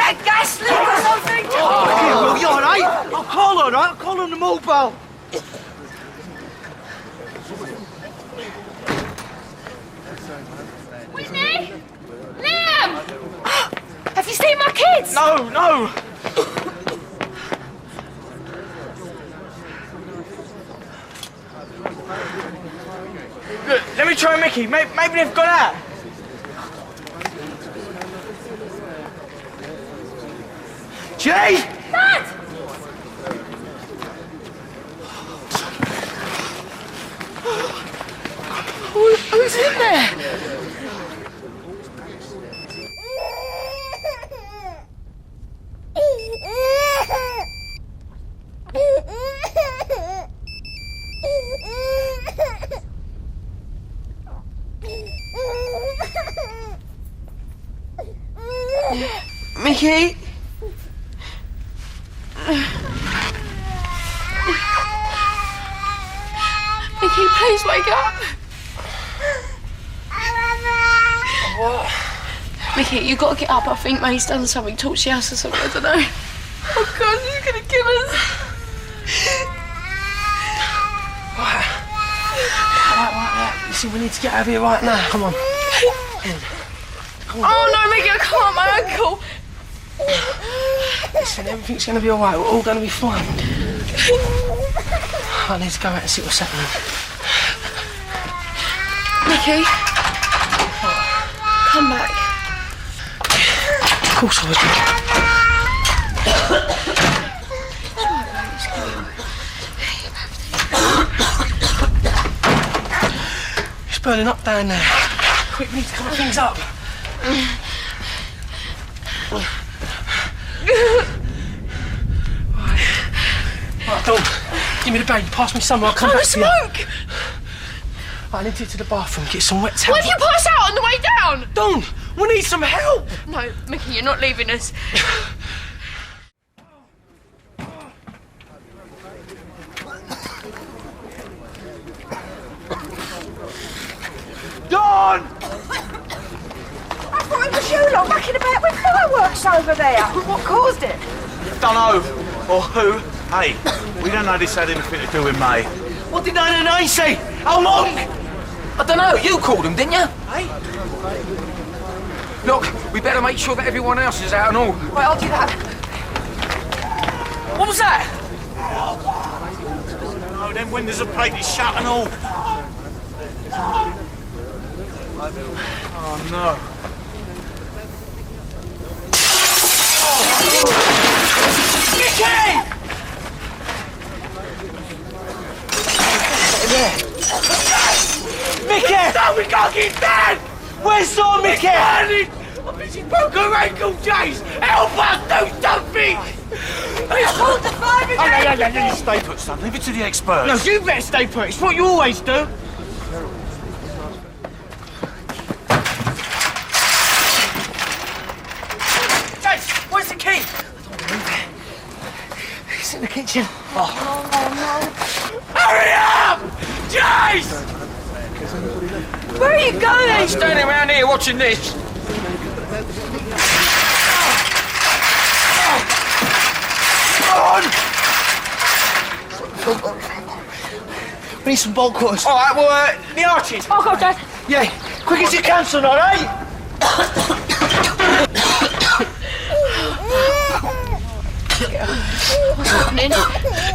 that gas leak or something? Oh, you all right? I'll call her, I'll call on the mobile. Whitney? Liam! Have you seen my kids? No. Look, let me try Mickey. Maybe they've gone out. Jay! Dad! Who's in there? Mickey? Mickey, please wake up. What? Mickey, you got to get up. I think May's done something, torched the house or something, I don't know. Oh, God, she's going to kill us. Right. Listen, we need to get out of here right now. Come on. Come on. Oh, no, Mickey, I can't. My ankle. Listen, everything's going to be all right. We're all going to be fine. I need to go out and see what's happening. Mickey, come back. Of course I was. It's burning up down there. Quick, we need to cover things up. Right, Dawn, give me the bag. Pass me some, I'll come back to you. Smoke! I need to get to the bathroom, get some wet towel. What if you pass out on the way down? Dawn, we need some help! No, Mickey, you're not leaving us. Dawn! I thought it was you lot mucking about with fireworks over there. What caused it? Dunno. Or who. Hey, we don't know this had anything to do with May. What did 909 say? How long? I don't know, you called him, didn't you? Hey? Look, we better make sure that everyone else is out and all. Right, I'll do that. What was that? Oh, them windows are plated shut and all. Oh, no. Mickey! Mickey! No, we can't get down! Where's Saw Mickey? I think she broke her ankle, Jace! Help us do something! It's called the fire brigade! Yeah, stay put, son. Leave it to the experts. No, you better stay put. It's what you always do. Jace, where's the key? It's in the kitchen. Oh. Hurry up! Jace! Where are you going? I'm standing around here watching this. We need some bolt cutters. All right, well, the arches. Oh, God, Dad. Yeah, quick as you can, son, all right? What's happening?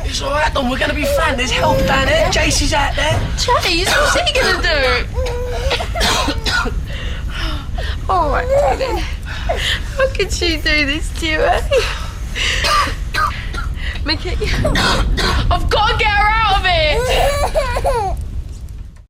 It's all right, Don. We're going to be fine. There's help down there. Jace is out there. Chase, what's he going to do? All right, darling. How could she do this to you, eh? Mickey, I've got to get her out of it!